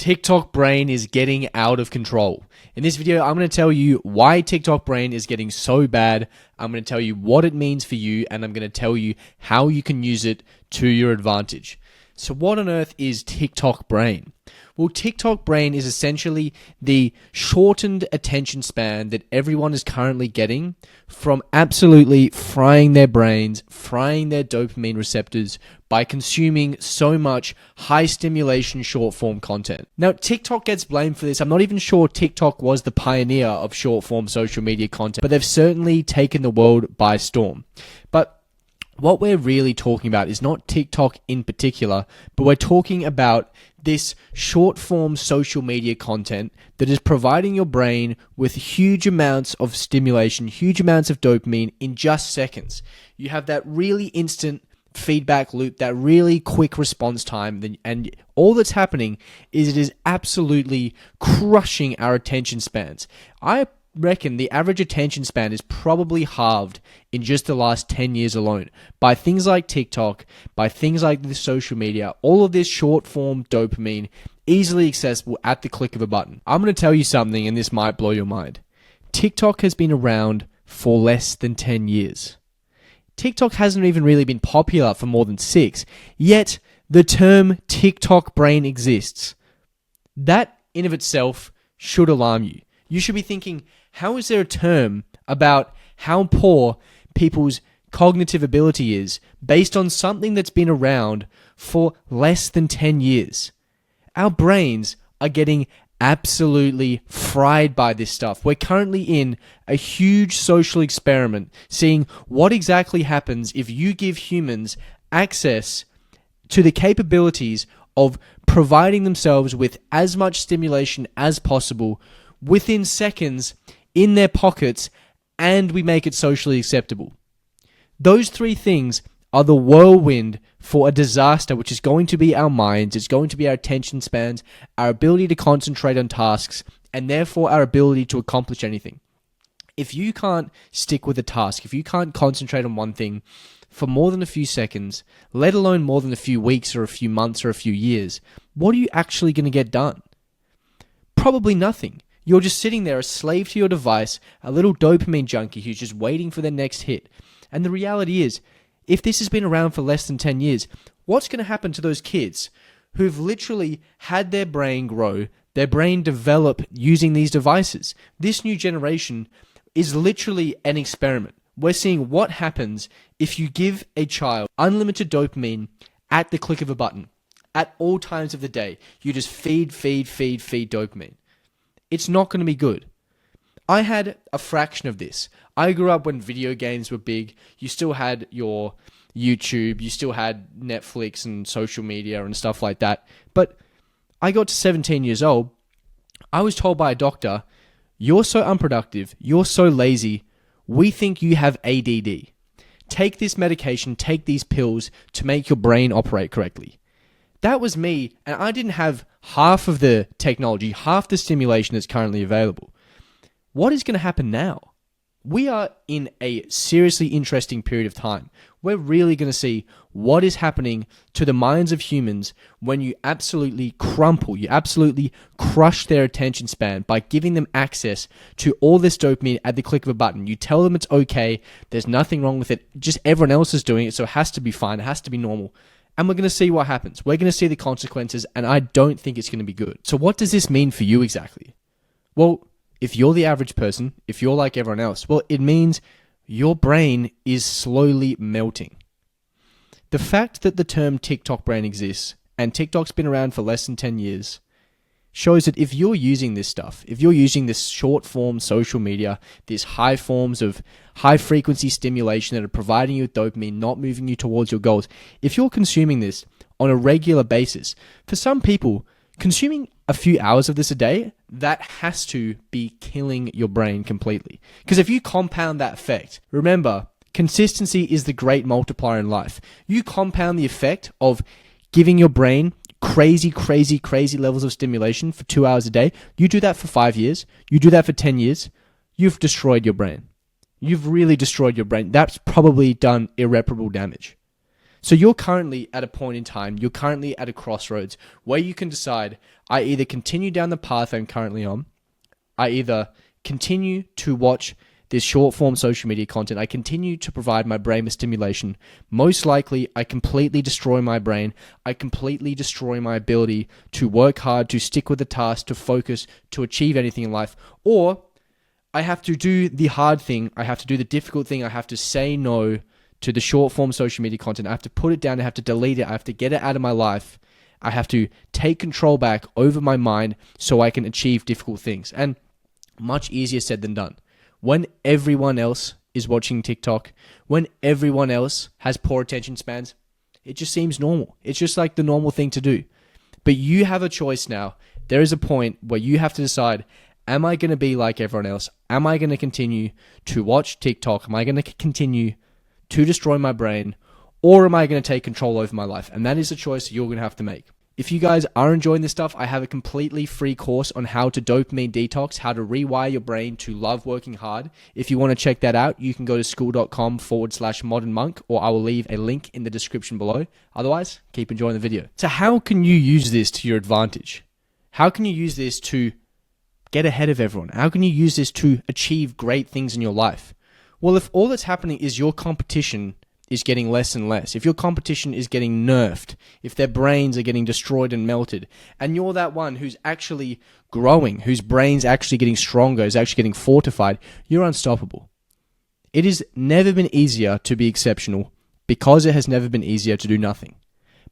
TikTok brain is getting out of control. In this video, I'm going to tell you why TikTok brain is getting so bad. I'm going to tell you what it means for you, and I'm going to tell you how you can use it to your advantage. So what on earth is TikTok brain? Well, TikTok brain is essentially the shortened attention span that everyone is currently getting from absolutely frying their brains, frying their dopamine receptors by consuming so much high stimulation short form content. Now, TikTok gets blamed for this. I'm not even sure TikTok was the pioneer of short form social media content, but they've certainly taken the world by storm. But what we're really talking about is not TikTok in particular, but we're talking about this short form social media content that is providing your brain with huge amounts of stimulation, huge amounts of dopamine in just seconds. You have that really instant feedback loop, that really quick response time, and all that's happening is it is absolutely crushing our attention spans. I reckon the average attention span is probably halved in just the last 10 years alone by things like TikTok, by things like the social media, all of this short form dopamine easily accessible at the click of a button. I'm going to tell you something, and this might blow your mind. TikTok has been around for less than 10 years. TikTok hasn't even really been popular for more than 6, yet the term TikTok brain exists. That in of itself should alarm you. You should be thinking, how is there a term about how poor people's cognitive ability is based on something that's been around for less than 10 years? Our brains are getting absolutely fried by this stuff. We're currently in a huge social experiment, seeing what exactly happens if you give humans access to the capabilities of providing themselves with as much stimulation as possible within seconds in their pockets, and we make it socially acceptable. Those three things are the whirlwind for a disaster, which is going to be our minds, it's going to be our attention spans, our ability to concentrate on tasks, and therefore our ability to accomplish anything. If you can't stick with a task, if you can't concentrate on one thing for more than a few seconds, let alone more than a few weeks or a few months or a few years, what are you actually going to get done? Probably nothing. You're just sitting there, a slave to your device, a little dopamine junkie who's just waiting for their next hit. And the reality is, if this has been around for less than 10 years, what's going to happen to those kids who've literally had their brain grow, their brain develop using these devices? This new generation is literally an experiment. We're seeing what happens if you give a child unlimited dopamine at the click of a button. At all times of the day, you just feed dopamine. It's not going to be good. I had a fraction of this. I grew up when video games were big. You still had your YouTube, you still had Netflix and social media and stuff like that. But I got to 17 years old. I was told by a doctor, "You're so unproductive, you're so lazy, we think you have ADD. Take this medication, take these pills to make your brain operate correctly." That was me, and I didn't have half of the technology, half the stimulation that's currently available. What is going to happen now? We are in a seriously interesting period of time. We're really going to see what is happening to the minds of humans when you absolutely crumple, you absolutely crush their attention span by giving them access to all this dopamine at the click of a button. You tell them it's okay, there's nothing wrong with it, just everyone else is doing it, so it has to be fine, it has to be normal. And we're going to see what happens. We're going to see the consequences, and I don't think it's going to be good. So what does this mean for you exactly? Well, if you're the average person, if you're like everyone else, well, it means your brain is slowly melting. The fact that the term TikTok brain exists, and TikTok's been around for less than 10 years, shows that if you're using this stuff, if you're using this short form social media, these high forms of high frequency stimulation that are providing you with dopamine, not moving you towards your goals, if you're consuming this on a regular basis, for some people, consuming a few hours of this a day, that has to be killing your brain completely. Because if you compound that effect, remember, consistency is the great multiplier in life. You compound the effect of giving your brain crazy levels of stimulation for 2 hours a day. You do that for 5 years. You do that for 10 years. You've destroyed your brain. You've really destroyed your brain. That's probably done irreparable damage. So you're currently at a point in time, you're currently at a crossroads where you can decide, I either continue down the path I'm currently on, I either continue to watch this short form social media content, I continue to provide my brain with stimulation. Most likely, I completely destroy my brain. I completely destroy my ability to work hard, to stick with the task, to focus, to achieve anything in life. Or I have to do the hard thing. I have to do the difficult thing. I have to say no to the short form social media content. I have to put it down. I have to delete it. I have to get it out of my life. I have to take control back over my mind so I can achieve difficult things. And much easier said than done. When everyone else is watching TikTok, when everyone else has poor attention spans, it just seems normal. It's just like the normal thing to do. But you have a choice now. There is a point where you have to decide, am I going to be like everyone else? Am I going to continue to watch TikTok? Am I going to continue to destroy my brain? Or am I going to take control over my life? And that is a choice you're going to have to make. If you guys are enjoying this stuff, I have a completely free course on how to dopamine detox, how to rewire your brain to love working hard. If you want to check that out, you can go to school.com/modernmonk, or I will leave a link in the description below. Otherwise, keep enjoying the video. So how can you use this to your advantage? How can you use this to get ahead of everyone? How can you use this to achieve great things in your life? Well, if all that's happening is your competition is getting less and less, if your competition is getting nerfed, if their brains are getting destroyed and melted, and you're that one who's actually growing, whose brain's actually getting stronger, is actually getting fortified, you're unstoppable. It has never been easier to be exceptional because it has never been easier to do nothing.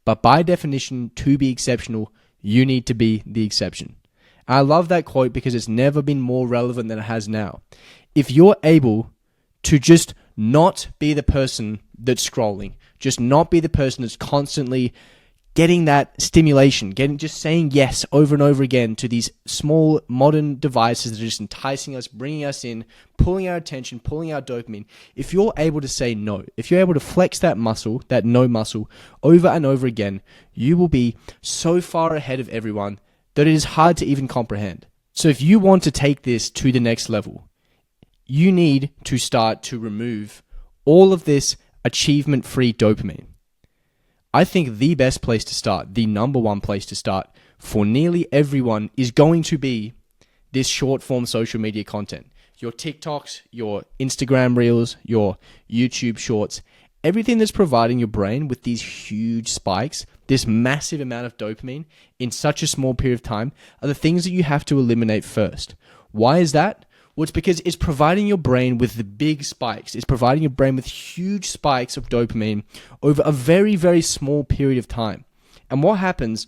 But by definition, to be exceptional, you need to be the exception. I love that quote because it's never been more relevant than it has now. If you're able to just not be the person that's scrolling, just not be the person that's constantly getting that stimulation, just saying yes over and over again to these small modern devices that are just enticing us, bringing us in, pulling our attention, pulling our dopamine. If you're able to say no, if you're able to flex that muscle, that no muscle, over and over again, you will be so far ahead of everyone that it is hard to even comprehend. So if you want to take this to the next level, you need to start to remove all of this achievement-free dopamine. I think the best place to start, the number one place to start for nearly everyone is going to be this short-form social media content. Your TikToks, your Instagram Reels, your YouTube Shorts, everything that's providing your brain with these huge spikes, this massive amount of dopamine in such a small period of time, are the things that you have to eliminate first. Why is that? Well, it's because it's providing your brain with the big spikes. It's providing your brain with huge spikes of dopamine over a very, very small period of time. And what happens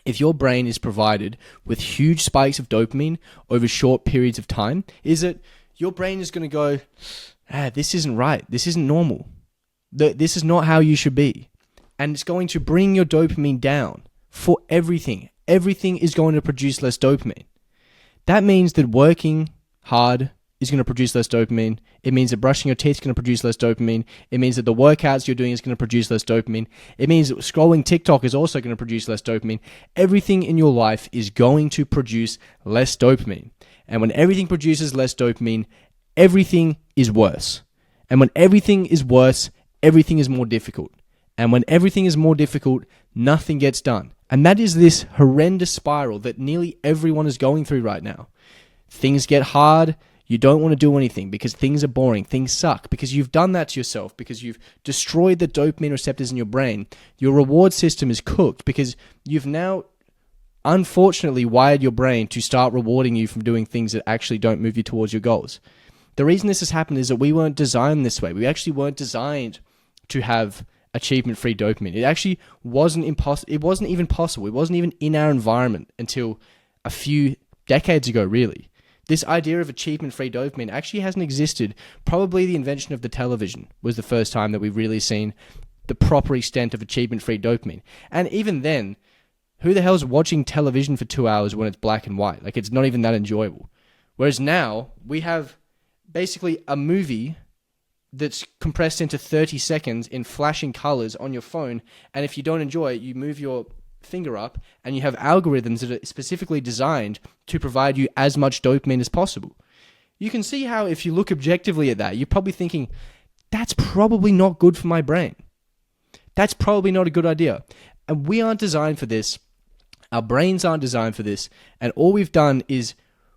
if your brain is provided with huge spikes of dopamine over short periods of time is that your brain is going to go, this isn't right. This isn't normal. This is not how you should be. And it's going to bring your dopamine down for everything. Everything is going to produce less dopamine. That means that working hard is going to produce less dopamine. It means that brushing your teeth is going to produce less dopamine. It means that the workouts you're doing is going to produce less dopamine. It means that scrolling TikTok is also going to produce less dopamine. Everything in your life is going to produce less dopamine. And when everything produces less dopamine, everything is worse. And when everything is worse, everything is more difficult. And when everything is more difficult, nothing gets done. And that is this horrendous spiral that nearly everyone is going through right now. Things get hard, you don't want to do anything because things are boring, things suck, because you've done that to yourself, because you've destroyed the dopamine receptors in your brain. Your reward system is cooked because you've now unfortunately wired your brain to start rewarding you from doing things that actually don't move you towards your goals. The reason this has happened is that we weren't designed this way. We actually weren't designed to have achievement-free dopamine. It actually wasn't impossible. It wasn't even possible. It wasn't even in our environment until a few decades ago, really. This idea of achievement-free dopamine actually hasn't existed. Probably the invention of the television was the first time that we've really seen the proper extent of achievement-free dopamine. And even then, who the hell's watching television for 2 hours when it's black and white? Like, it's not even that enjoyable. Whereas now, we have basically a movie that's compressed into 30 seconds in flashing colors on your phone, and if you don't enjoy it, you move your finger up and you have algorithms that are specifically designed to provide you as much dopamine as possible. You can see how if you look objectively at that, you're probably thinking, that's probably not good for my brain. that's probably not a good idea. And we aren't designed for this. Our brains aren't designed for this. And all we've done is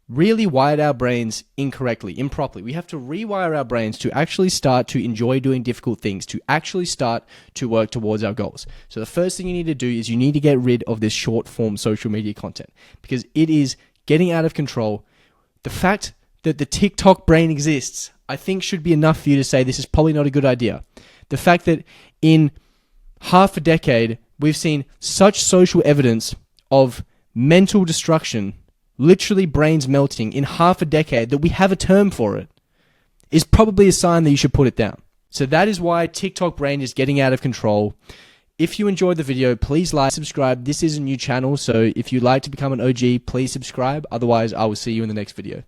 really wired our brains incorrectly, improperly. We have to rewire our brains to actually start to enjoy doing difficult things, to actually start to work towards our goals. So the first thing you need to do is you need to get rid of this short form social media content because it is getting out of control. The fact that the TikTok brain exists, I think should be enough for you to say this is probably not a good idea. The fact that in half a decade, we've seen such social evidence of mental destruction, literally brains melting in half a decade, that we have a term for it, is probably a sign that you should put it down. So that is why TikTok brain is getting out of control. If you enjoyed the video, please like, subscribe. This is a new channel, so if you'd like to become an OG, please subscribe. Otherwise, I will see you in the next video.